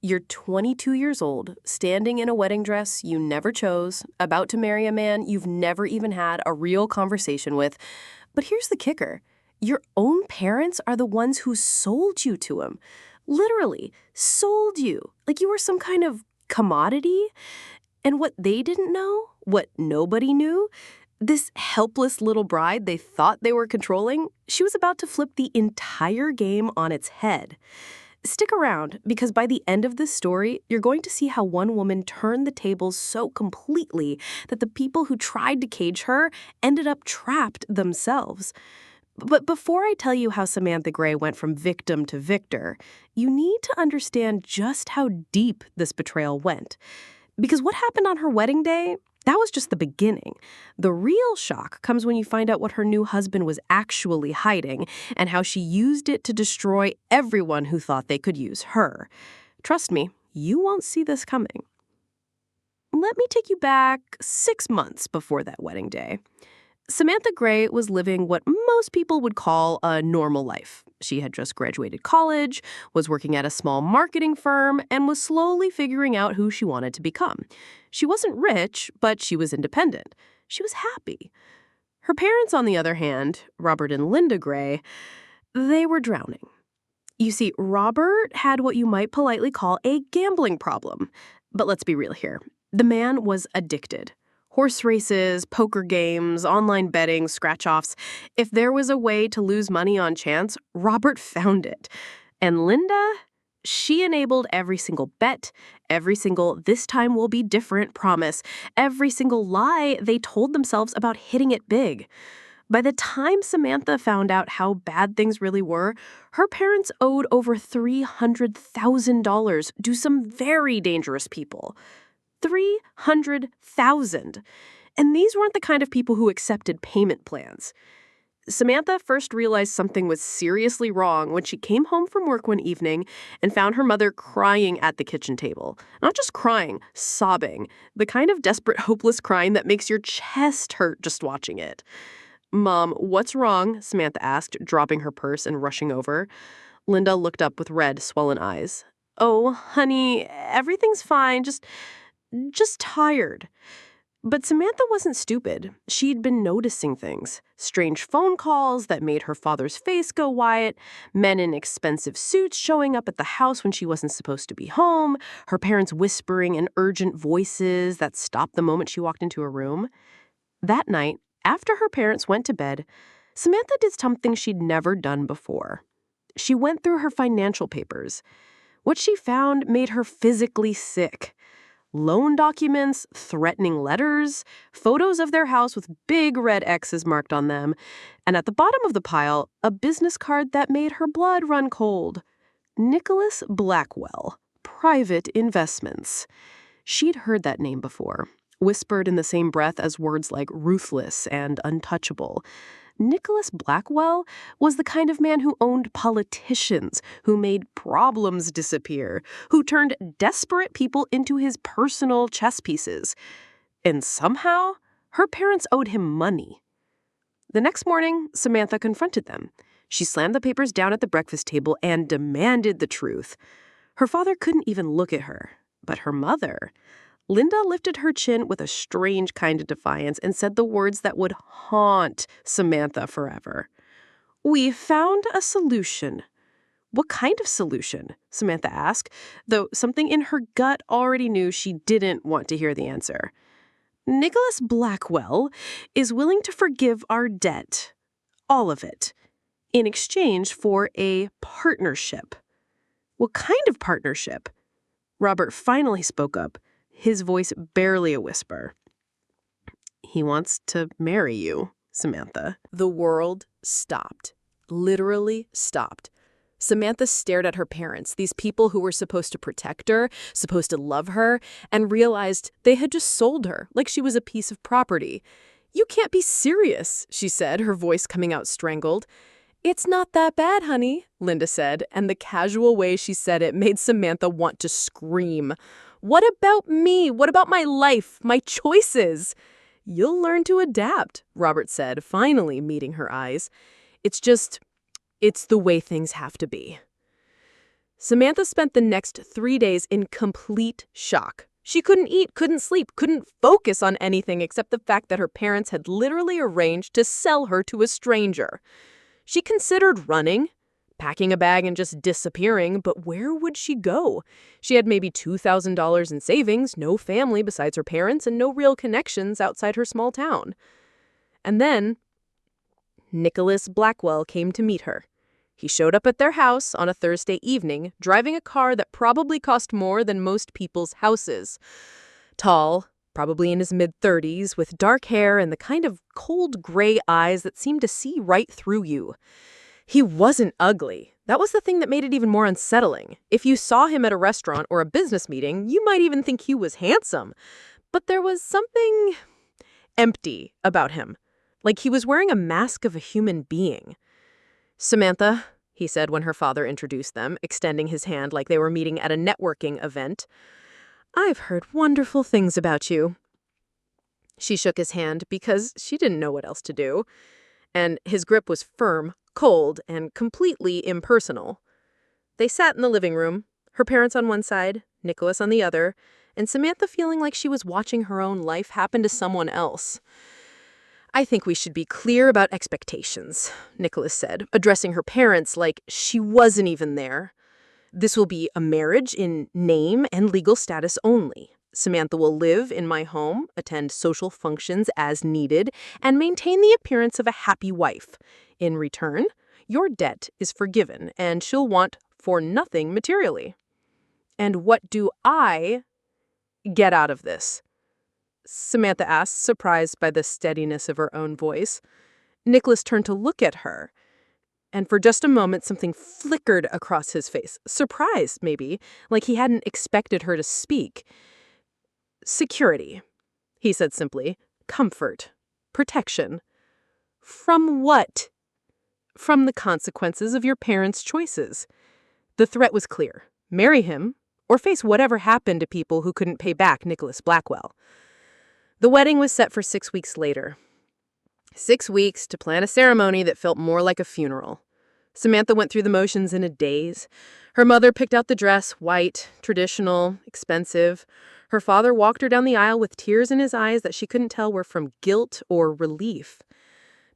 You're 22 years old, standing in a wedding dress you never chose, about to marry a man you've never even had a real conversation with. But here's the kicker. Your own parents are the ones who sold you to him. Literally, sold you. Like you were some kind of commodity. And what they didn't know, what nobody knew, this helpless little bride they thought they were controlling, she was about to flip the entire game on its head. Stick around, because by the end of this story, you're going to see how one woman turned the tables so completely that the people who tried to cage her ended up trapped themselves. But before I tell you how Samantha Gray went from victim to victor, you need to understand just how deep this betrayal went. Because what happened on her wedding day, that was just the beginning. The real shock comes when you find out what her new husband was actually hiding and how she used it to destroy everyone who thought they could use her. Trust me, you won't see this coming. Let me take you back 6 months before that wedding day. Samantha Gray was living what most people would call a normal life. She had just graduated college, was working at a small marketing firm, and was slowly figuring out who she wanted to become. She wasn't rich, but she was independent. She was happy. Her parents, on the other hand, Robert and Linda Gray, they were drowning. You see, Robert had what you might politely call a gambling problem. But let's be real here. The man was addicted. Horse races, poker games, online betting, scratch-offs. If there was a way to lose money on chance, Robert found it. And Linda, she enabled every single bet, every single "this time will be different" promise, every single lie they told themselves about hitting it big. By the time Samantha found out how bad things really were, her parents owed over $300,000 to some very dangerous people. 300,000. And these weren't the kind of people who accepted payment plans. Samantha first realized something was seriously wrong when she came home from work one evening and found her mother crying at the kitchen table. Not just crying, sobbing. The kind of desperate, hopeless crying that makes your chest hurt just watching it. "Mom, what's wrong?" Samantha asked, dropping her purse and rushing over. Linda looked up with red, swollen eyes. "Oh, honey, everything's fine. Just tired." But Samantha wasn't stupid. She'd been noticing things. Strange phone calls that made her father's face go white, men in expensive suits showing up at the house when she wasn't supposed to be home, her parents whispering in urgent voices that stopped the moment she walked into a room. That night, after her parents went to bed, Samantha did something she'd never done before. She went through her financial papers. What she found made her physically sick. Loan documents, threatening letters, photos of their house with big red X's marked on them, and at the bottom of the pile, a business card that made her blood run cold. Nicholas Blackwell, Private Investments. She'd heard that name before, whispered in the same breath as words like ruthless and untouchable. Nicholas Blackwell was the kind of man who owned politicians, who made problems disappear, who turned desperate people into his personal chess pieces. And somehow, her parents owed him money. The next morning, Samantha confronted them. She slammed the papers down at the breakfast table and demanded the truth. Her father couldn't even look at her, but her mother... Linda lifted her chin with a strange kind of defiance and said the words that would haunt Samantha forever. "We found a solution." "What kind of solution?" Samantha asked, though something in her gut already knew she didn't want to hear the answer. "Nicholas Blackwell is willing to forgive our debt, all of it, in exchange for a partnership." "What kind of partnership?" Robert finally spoke up, his voice barely a whisper. "He wants to marry you, Samantha." The world stopped. Literally stopped. Samantha stared at her parents, these people who were supposed to protect her, supposed to love her, and realized they had just sold her like she was a piece of property. "You can't be serious," she said, her voice coming out strangled. "It's not that bad, honey," Linda said, and the casual way she said it made Samantha want to scream. "What about me? What about my life, my choices?" "You'll learn to adapt," Robert said, finally meeting her eyes. It's the way things have to be." Samantha spent the next 3 days in complete shock. She couldn't eat, couldn't sleep, couldn't focus on anything except the fact that her parents had literally arranged to sell her to a stranger. She considered running, packing a bag and just disappearing, but where would she go? She had maybe $2,000 in savings, no family besides her parents, and no real connections outside her small town. And then Nicholas Blackwell came to meet her. He showed up at their house on a Thursday evening, driving a car that probably cost more than most people's houses. Tall, probably in his mid-30s, with dark hair and the kind of cold gray eyes that seemed to see right through you. He wasn't ugly. That was the thing that made it even more unsettling. If you saw him at a restaurant or a business meeting, you might even think he was handsome. But there was something empty about him, like he was wearing a mask of a human being. "Samantha," he said when her father introduced them, extending his hand like they were meeting at a networking event, "I've heard wonderful things about you." She shook his hand because she didn't know what else to do, and his grip was firm, cold, and completely impersonal. They sat in the living room, her parents on one side, Nicholas on the other, and Samantha feeling like she was watching her own life happen to someone else. "I think we should be clear about expectations," Nicholas said, addressing her parents like she wasn't even there. "This will be a marriage in name and legal status only. Samantha will live in my home, attend social functions as needed, and maintain the appearance of a happy wife. In return, your debt is forgiven, and she'll want for nothing materially." "And what do I get out of this?" Samantha asked, surprised by the steadiness of her own voice. Nicholas turned to look at her, and for just a moment something flickered across his face. Surprise, maybe, like he hadn't expected her to speak. "Security," he said simply. "Comfort. Protection." "From what?" "From the consequences of your parents' choices." The threat was clear. Marry him, or face whatever happened to people who couldn't pay back Nicholas Blackwell. The wedding was set for 6 weeks later. 6 weeks to plan a ceremony that felt more like a funeral. Samantha went through the motions in a daze. Her mother picked out the dress, white, traditional, expensive. Her father walked her down the aisle with tears in his eyes that she couldn't tell were from guilt or relief.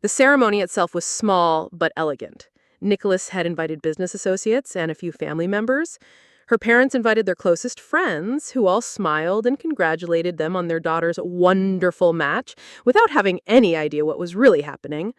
The ceremony itself was small but elegant. Nicholas had invited business associates and a few family members. Her parents invited their closest friends, who all smiled and congratulated them on their daughter's wonderful match without having any idea what was really happening.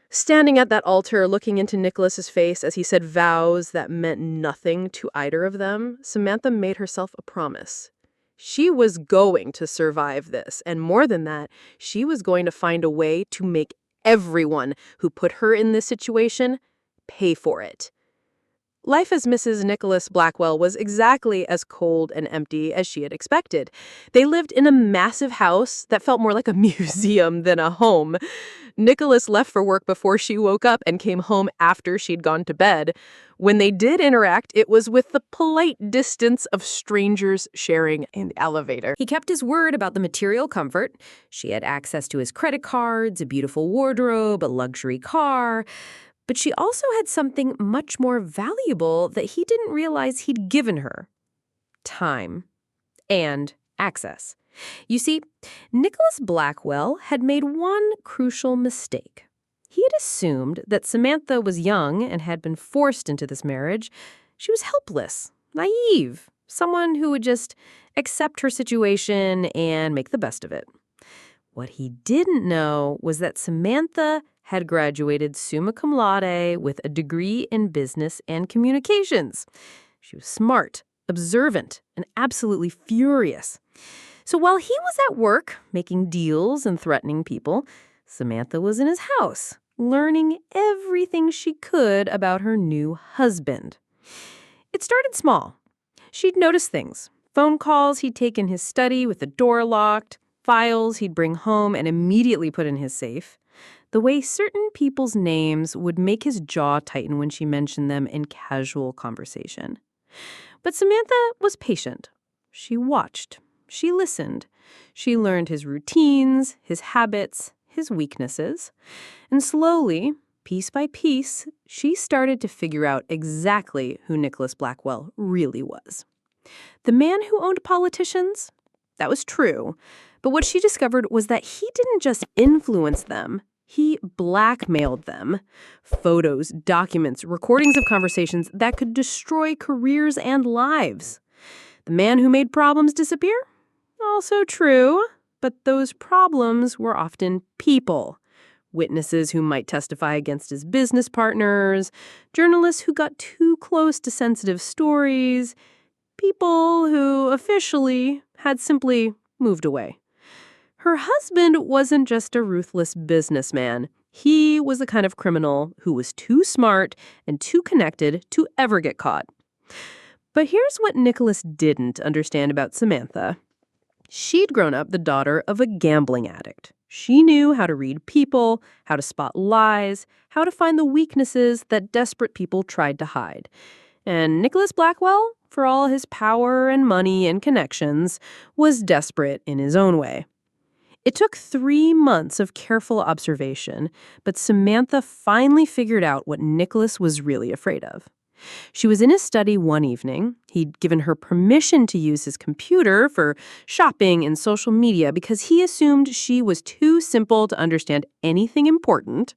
Standing at that altar, looking into Nicholas's face as he said vows that meant nothing to either of them, Samantha made herself a promise. She was going to survive this, and more than that, she was going to find a way to make everyone who put her in this situation pay for it. Life as Mrs. Nicholas Blackwell was exactly as cold and empty as she had expected. They lived in a massive house that felt more like a museum than a home. Nicholas left for work before she woke up and came home after she'd gone to bed. When they did interact, it was with the polite distance of strangers sharing an elevator. He kept his word about the material comfort. She had access to his credit cards, a beautiful wardrobe, a luxury car. But she also had something much more valuable that he didn't realize he'd given her: time and access. You see, Nicholas Blackwell had made one crucial mistake. He had assumed that Samantha was young and had been forced into this marriage. She was helpless, naive, someone who would just accept her situation and make the best of it. What he didn't know was that Samantha had graduated summa cum laude with a degree in business and communications. She was smart, observant, and absolutely furious. So while he was at work, making deals and threatening people, Samantha was in his house, learning everything she could about her new husband. It started small. She'd noticed things: phone calls he'd take in his study with the door locked, files he'd bring home and immediately put in his safe, the way certain people's names would make his jaw tighten when she mentioned them in casual conversation. But Samantha was patient. She watched. She listened. She learned his routines, his habits, his weaknesses. And slowly, Piece by piece, she started to figure out exactly who Nicholas Blackwell really was. The man who owned politicians? That was true. But what she discovered was that he didn't just influence them, he blackmailed them. Photos, documents, recordings of conversations that could destroy careers and lives. The man who made problems disappear? Also true. But those problems were often people. Witnesses who might testify against his business partners, journalists who got too close to sensitive stories, people who officially had simply moved away. Her husband wasn't just a ruthless businessman. He was the kind of criminal who was too smart and too connected to ever get caught. But here's what Nicholas didn't understand about Samantha. She'd grown up the daughter of a gambling addict. She knew how to read people, how to spot lies, how to find the weaknesses that desperate people tried to hide. And Nicholas Blackwell, for all his power and money and connections, was desperate in his own way. It took 3 months of careful observation, but Samantha finally figured out what Nicholas was really afraid of. She was in his study one evening. He'd given her permission to use his computer for shopping and social media because he assumed she was too simple to understand anything important,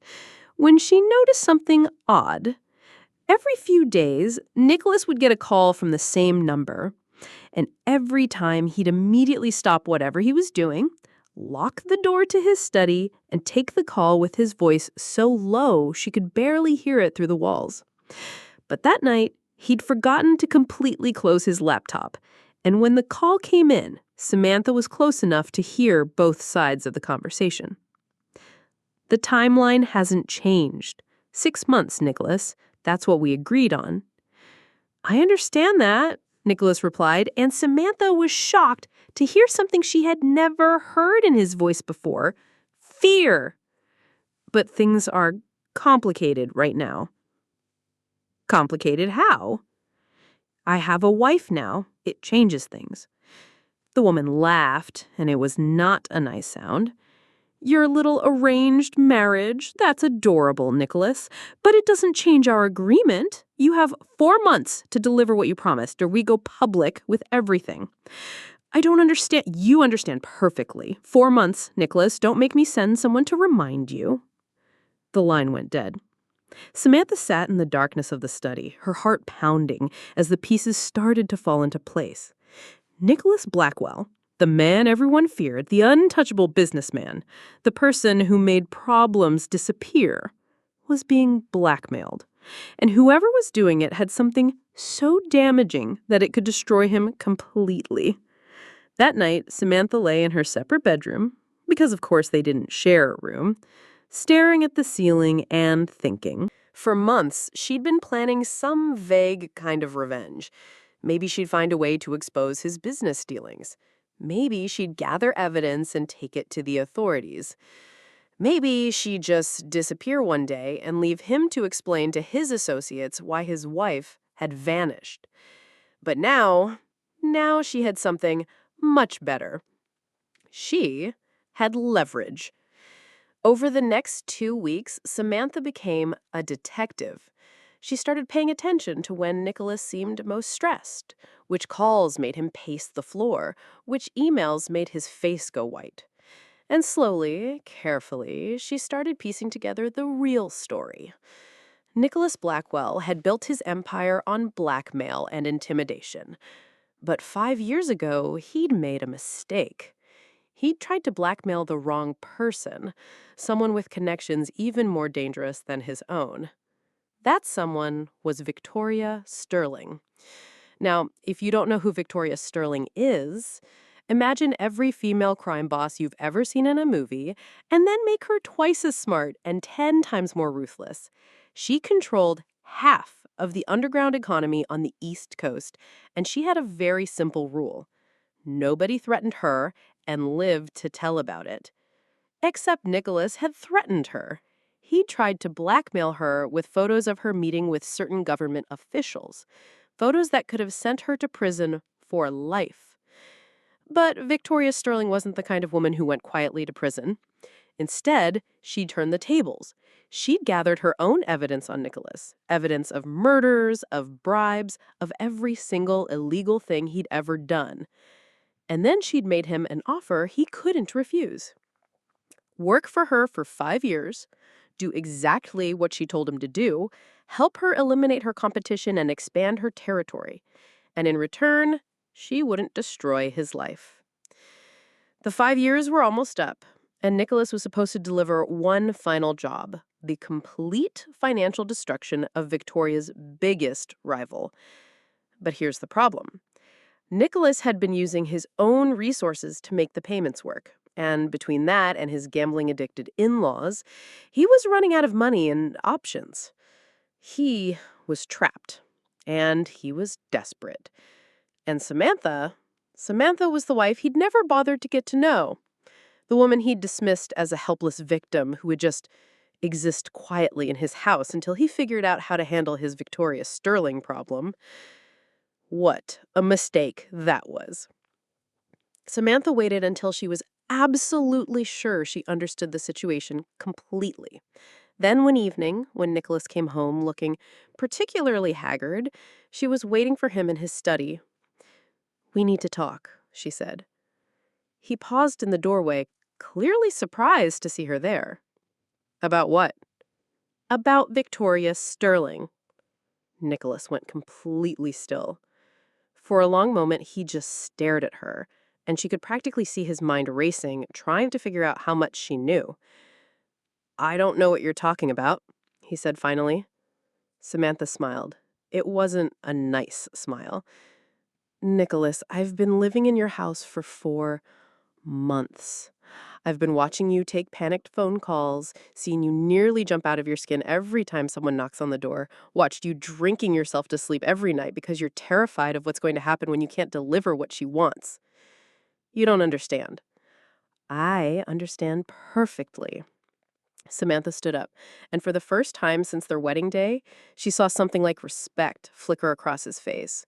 when she noticed something odd. Every few days, Nicholas would get a call from the same number, and every time he'd immediately stop whatever he was doing, lock the door to his study, and take the call with his voice so low she could barely hear it through the walls. But that night, he'd forgotten to completely close his laptop, and when the call came in, Samantha was close enough to hear both sides of the conversation. The timeline hasn't changed. 6 months, Nicholas. That's what we agreed on. I understand that, Nicholas replied, and Samantha was shocked to hear something she had never heard in his voice before: fear. But things are complicated right now. Complicated how? I have a wife now. It changes things. The woman laughed, and it was not a nice sound. Your little arranged marriage, that's adorable, Nicholas, but it doesn't change our agreement. You have 4 months to deliver what you promised, or we go public with everything. I don't understand. You understand perfectly. 4 months, Nicholas. Don't make me send someone to remind you. The line went dead. Samantha sat in the darkness of the study, her heart pounding as the pieces started to fall into place. Nicholas Blackwell, the man everyone feared, the untouchable businessman, the person who made problems disappear, was being blackmailed. And whoever was doing it had something so damaging that it could destroy him completely. That night, Samantha lay in her separate bedroom, because of course they didn't share a room, staring at the ceiling and thinking. For months, she'd been planning some vague kind of revenge. Maybe she'd find a way to expose his business dealings. Maybe she'd gather evidence and take it to the authorities. Maybe she'd just disappear one day and leave him to explain to his associates why his wife had vanished. But now she had something much better. She had leverage. Over the next 2 weeks, Samantha became a detective. She started paying attention to when Nicholas seemed most stressed, which calls made him pace the floor, which emails made his face go white. And slowly, carefully, she started piecing together the real story. Nicholas Blackwell had built his empire on blackmail and intimidation. But 5 years ago, he'd made a mistake. He'd tried to blackmail the wrong person, someone with connections even more dangerous than his own. That someone was Victoria Sterling. Now, if you don't know who Victoria Sterling is, imagine every female crime boss you've ever seen in a movie, and then make her twice as smart and 10 times more ruthless. She controlled half of the underground economy on the East Coast, and she had a very simple rule. Nobody threatened her and lived to tell about it. Except Nicholas had threatened her. He tried to blackmail her with photos of her meeting with certain government officials, photos that could have sent her to prison for life. But Victoria Sterling wasn't the kind of woman who went quietly to prison. Instead, she'd turned the tables. She'd gathered her own evidence on Nicholas, evidence of murders, of bribes, of every single illegal thing he'd ever done. And then she'd made him an offer he couldn't refuse. Work for her for 5 years, do exactly what she told him to do, help her eliminate her competition and expand her territory. And in return, she wouldn't destroy his life. The 5 years were almost up, and Nicholas was supposed to deliver one final job, the complete financial destruction of Victoria's biggest rival. But here's the problem. Nicholas had been using his own resources to make the payments work, and between that and his gambling-addicted in-laws, he was running out of money and options. He was trapped, and he was desperate. And Samantha was the wife he'd never bothered to get to know, the woman he'd dismissed as a helpless victim who would just exist quietly in his house until he figured out how to handle his Victoria Sterling problem. What a mistake that was. Samantha waited until she was absolutely sure she understood the situation completely. Then one evening, when Nicholas came home looking particularly haggard, she was waiting for him in his study. "We need to talk," she said. He paused in the doorway, clearly surprised to see her there. "About what?" "About Victoria Sterling." Nicholas went completely still. For a long moment, he just stared at her, and she could practically see his mind racing, trying to figure out how much she knew. "I don't know what you're talking about," he said finally. Samantha smiled. It wasn't a nice smile. "Nicholas, I've been living in your house for 4 months. I've been watching you take panicked phone calls, seen you nearly jump out of your skin every time someone knocks on the door, watched you drinking yourself to sleep every night because you're terrified of what's going to happen when you can't deliver what she wants. You don't understand." "I understand perfectly." Samantha stood up, and for the first time since their wedding day, she saw something like respect flicker across his face.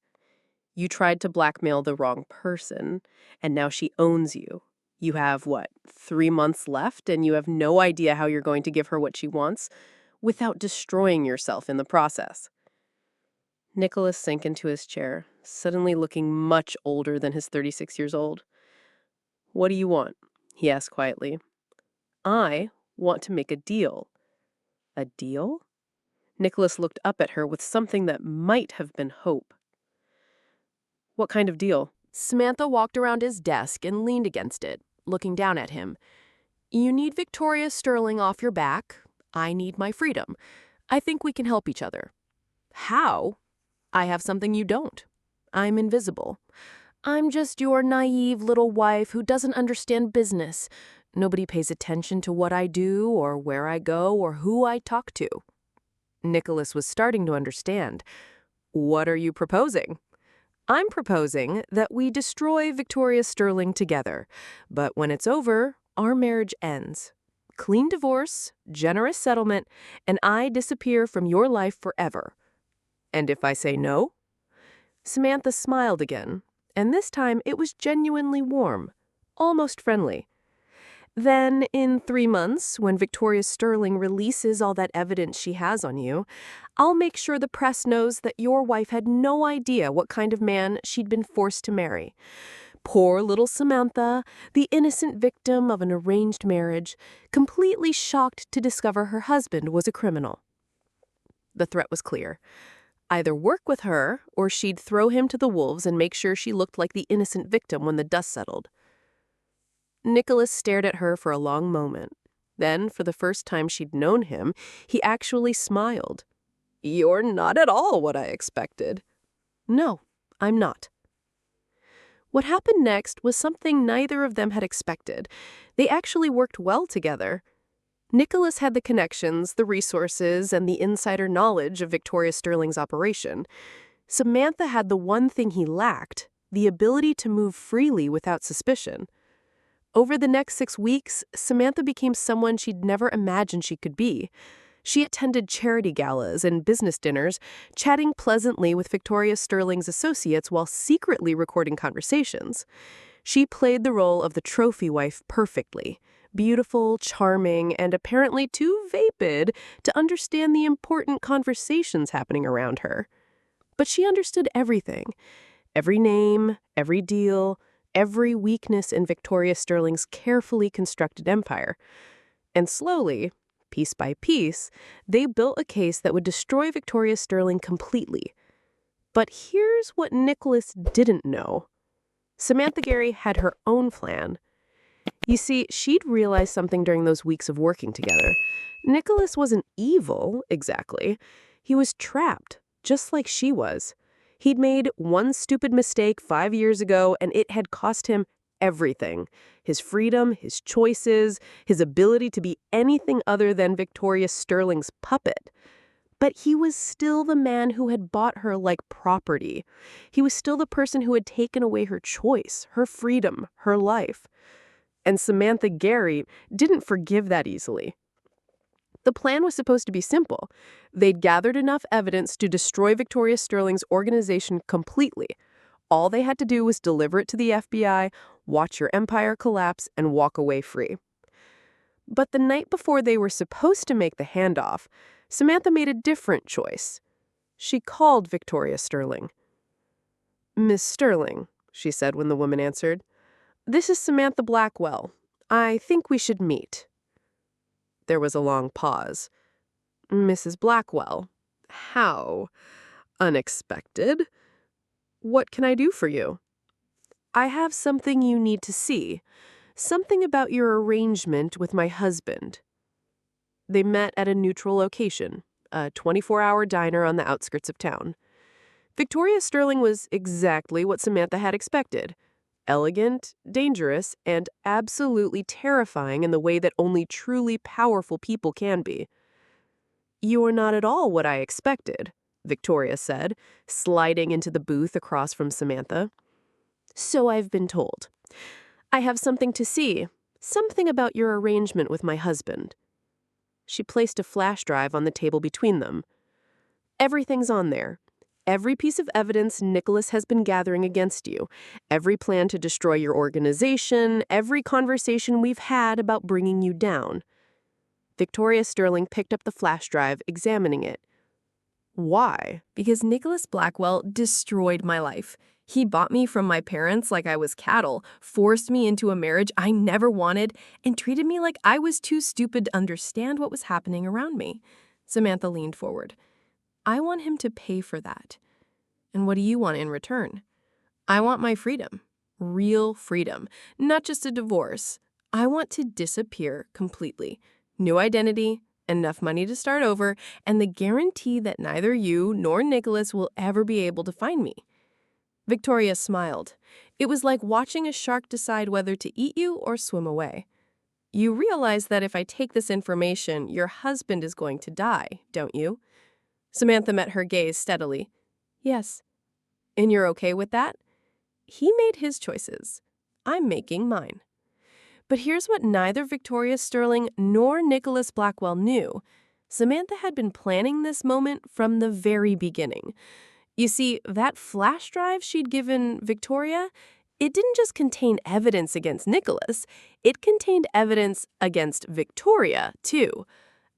"You tried to blackmail the wrong person, and now she owns you. You have, 3 months left, and you have no idea how you're going to give her what she wants without destroying yourself in the process." Nicholas sank into his chair, suddenly looking much older than his 36 years old. "What do you want?" he asked quietly. "I want to make a deal." "A deal?" Nicholas looked up at her with something that might have been hope. "What kind of deal?" Samantha walked around his desk and leaned against it, looking down at him. "You need Victoria Sterling off your back. I need my freedom. I think we can help each other." "How?" "I have something you don't. I'm invisible. I'm just your naive little wife who doesn't understand business. Nobody pays attention to what I do or where I go or who I talk to." Nicholas was starting to understand. "What are you proposing?" "I'm proposing that we destroy Victoria Sterling together, but when it's over, our marriage ends. Clean divorce, generous settlement, and I disappear from your life forever." "And if I say no?" Samantha smiled again, and this time it was genuinely warm, almost friendly. "Then, in 3 months, when Victoria Sterling releases all that evidence she has on you, I'll make sure the press knows that your wife had no idea what kind of man she'd been forced to marry. Poor little Samantha, the innocent victim of an arranged marriage, completely shocked to discover her husband was a criminal." The threat was clear. Either work with her, or she'd throw him to the wolves and make sure she looked like the innocent victim when the dust settled. Nicholas stared at her for a long moment. Then, for the first time she'd known him, he actually smiled. "You're not at all what I expected." "No, I'm not." What happened next was something neither of them had expected. They actually worked well together. Nicholas had the connections, the resources, and the insider knowledge of Victoria Sterling's operation. Samantha had the one thing he lacked, the ability to move freely without suspicion. Over the next 6 weeks, Samantha became someone she'd never imagined she could be. She attended charity galas and business dinners, chatting pleasantly with Victoria Sterling's associates while secretly recording conversations. She played the role of the trophy wife perfectly, beautiful, charming, and apparently too vapid to understand the important conversations happening around her. But she understood everything. Every name, every deal, every weakness in Victoria Sterling's carefully constructed empire. And slowly, piece by piece, they built a case that would destroy Victoria Sterling completely. But here's what Nicholas didn't know. Samantha Gary had her own plan. You see, she'd realized something during those weeks of working together. Nicholas wasn't evil, exactly. He was trapped, just like she was. He'd made one stupid mistake 5 years ago, and it had cost him everything. His freedom, his choices, his ability to be anything other than Victoria Sterling's puppet. But he was still the man who had bought her like property. He was still the person who had taken away her choice, her freedom, her life. And Samantha Gary didn't forgive that easily. The plan was supposed to be simple. They'd gathered enough evidence to destroy Victoria Sterling's organization completely. All they had to do was deliver it to the FBI, watch your empire collapse, and walk away free. But the night before they were supposed to make the handoff, Samantha made a different choice. She called Victoria Sterling. "Miss Sterling," she said when the woman answered, "this is Samantha Blackwell. I think we should meet." There was a long pause. "Mrs. Blackwell, how unexpected. What can I do for you?" "I have something you need to see. Something about your arrangement with my husband." They met at a neutral location, a 24-hour diner on the outskirts of town. Victoria Sterling was exactly what Samantha had expected. Elegant, dangerous, and absolutely terrifying in the way that only truly powerful people can be. "You are not at all what I expected," Victoria said, sliding into the booth across from Samantha. "So I've been told. I have something to see, something about your arrangement with my husband." She placed a flash drive on the table between them. "Everything's on there. Every piece of evidence Nicholas has been gathering against you, every plan to destroy your organization, every conversation we've had about bringing you down." Victoria Sterling picked up the flash drive, examining it. "Why?" Because Nicholas Blackwell destroyed my life. He bought me from my parents like I was cattle, forced me into a marriage I never wanted, and treated me like I was too stupid to understand what was happening around me. Samantha leaned forward. "I want him to pay for that." "And what do you want in return?" "I want my freedom. Real freedom. Not just a divorce. I want to disappear completely. New identity, enough money to start over, and the guarantee that neither you nor Nicholas will ever be able to find me." Victoria smiled. It was like watching a shark decide whether to eat you or swim away. "You realize that if I take this information, your husband is going to die, don't you?" Samantha met her gaze steadily. "Yes." "And you're okay with that?" "He made his choices. I'm making mine." But here's what neither Victoria Sterling nor Nicholas Blackwell knew. Samantha had been planning this moment from the very beginning. You see, that flash drive she'd given Victoria, it didn't just contain evidence against Nicholas, it contained evidence against Victoria, too.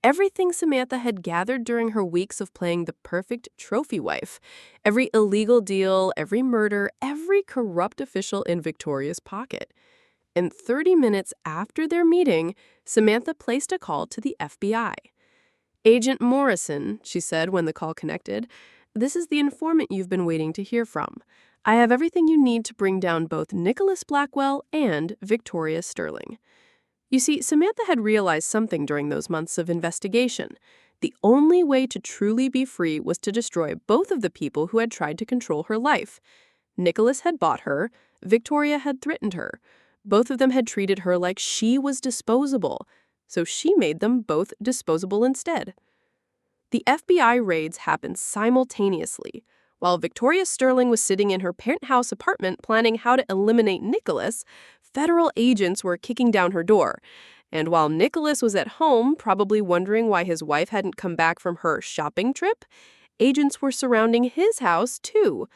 Everything Samantha had gathered during her weeks of playing the perfect trophy wife. Every illegal deal, every murder, every corrupt official in Victoria's pocket. And 30 minutes after their meeting, Samantha placed a call to the FBI. "Agent Morrison," she said when the call connected, "this is the informant you've been waiting to hear from. I have everything you need to bring down both Nicholas Blackwell and Victoria Sterling." You see, Samantha had realized something during those months of investigation. The only way to truly be free was to destroy both of the people who had tried to control her life. Nicholas had bought her, Victoria had threatened her. Both of them had treated her like she was disposable, so she made them both disposable instead. The FBI raids happened simultaneously. While Victoria Sterling was sitting in her penthouse apartment planning how to eliminate Nicholas, federal agents were kicking down her door. And while Nicholas was at home, probably wondering why his wife hadn't come back from her shopping trip, agents were surrounding his house, too.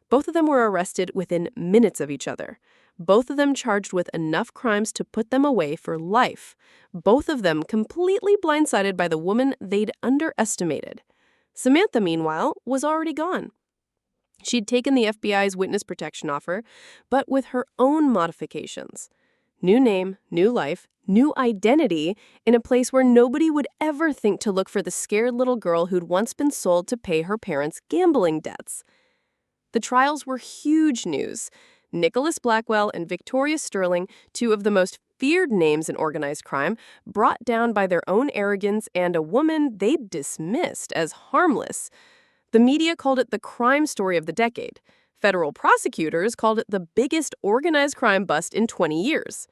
Both of them were arrested within minutes of each other. both of them charged with enough crimes to put them away for life. Both of them completely blindsided by the woman they'd underestimated. Samantha, meanwhile, was already gone. She'd taken the FBI's witness protection offer, but with her own modifications. New name, new life, new identity, in a place where nobody would ever think to look for the scared little girl who'd once been sold to pay her parents' gambling debts. The trials were huge news. Nicholas Blackwell and Victoria Sterling, two of the most feared names in organized crime, brought down by their own arrogance and a woman they'd dismissed as harmless. The media called it the crime story of the decade. Federal prosecutors called it the biggest organized crime bust in 20 years.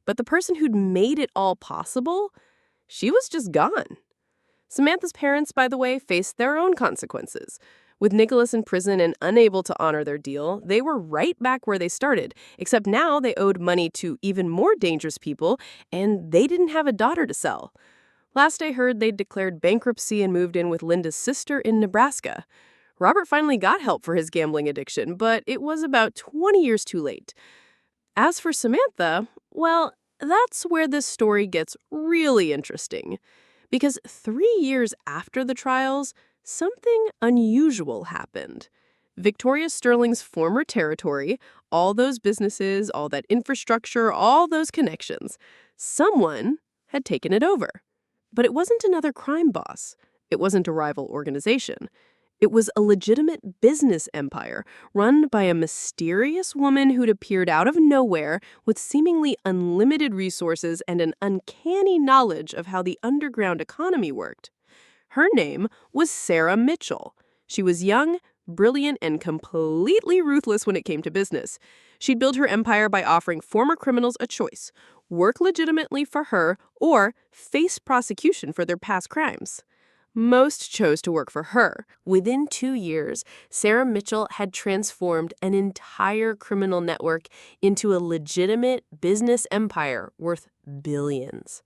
But the person who'd made it all possible, she was just gone. Samantha's parents, by the way, faced their own consequences. With Nicholas in prison and unable to honor their deal, they were right back where they started, except now they owed money to even more dangerous people, and they didn't have a daughter to sell. Last I heard, they'd declared bankruptcy and moved in with Linda's sister in Nebraska. Robert finally got help for his gambling addiction, but it was about 20 years too late. As for Samantha, well, that's where this story gets really interesting. Because 3 years after the trials, something unusual happened. Victoria Sterling's former territory, all those businesses, all that infrastructure, all those connections, someone had taken it over. But it wasn't another crime boss. It wasn't a rival organization. It was a legitimate business empire run by a mysterious woman who'd appeared out of nowhere with seemingly unlimited resources and an uncanny knowledge of how the underground economy worked. Her name was Sarah Mitchell. She was young, brilliant, and completely ruthless when it came to business. She'd built her empire by offering former criminals a choice: work legitimately for her or face prosecution for their past crimes. Most chose to work for her. Within 2 years, Sarah Mitchell had transformed an entire criminal network into a legitimate business empire worth billions.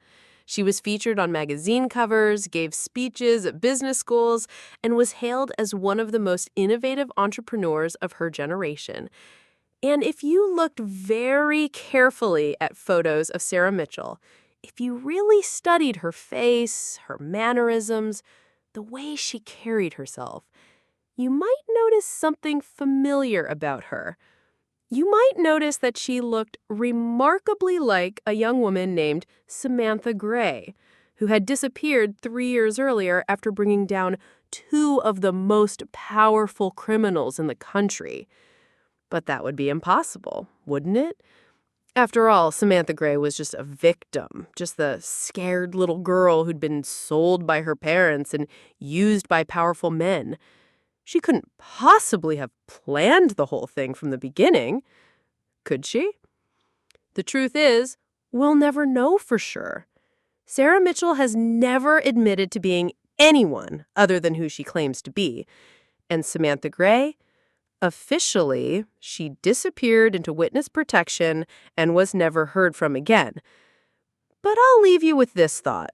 She was featured on magazine covers, gave speeches at business schools, and was hailed as one of the most innovative entrepreneurs of her generation. And if you looked very carefully at photos of Sarah Mitchell, if you really studied her face, her mannerisms, the way she carried herself, you might notice something familiar about her. You might notice that she looked remarkably like a young woman named Samantha Gray, who had disappeared 3 years earlier after bringing down two of the most powerful criminals in the country. But that would be impossible, wouldn't it? After all, Samantha Gray was just a victim, just the scared little girl who'd been sold by her parents and used by powerful men. She couldn't possibly have planned the whole thing from the beginning, could she? The truth is, we'll never know for sure. Sarah Mitchell has never admitted to being anyone other than who she claims to be. And Samantha Gray? Officially, she disappeared into witness protection and was never heard from again. But I'll leave you with this thought.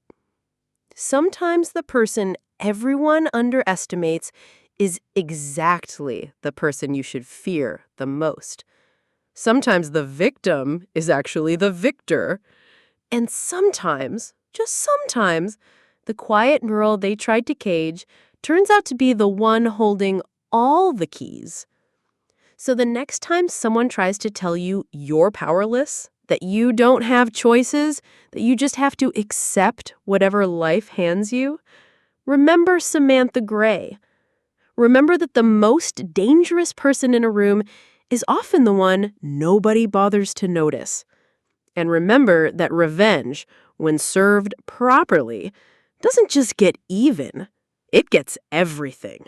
Sometimes the person everyone underestimates is exactly the person you should fear the most. Sometimes the victim is actually the victor. And sometimes, just sometimes, the quiet girl they tried to cage turns out to be the one holding all the keys. So the next time someone tries to tell you you're powerless, that you don't have choices, that you just have to accept whatever life hands you, remember Samantha Gray. Remember that the most dangerous person in a room is often the one nobody bothers to notice. And remember that revenge, when served properly, doesn't just get even, it gets everything.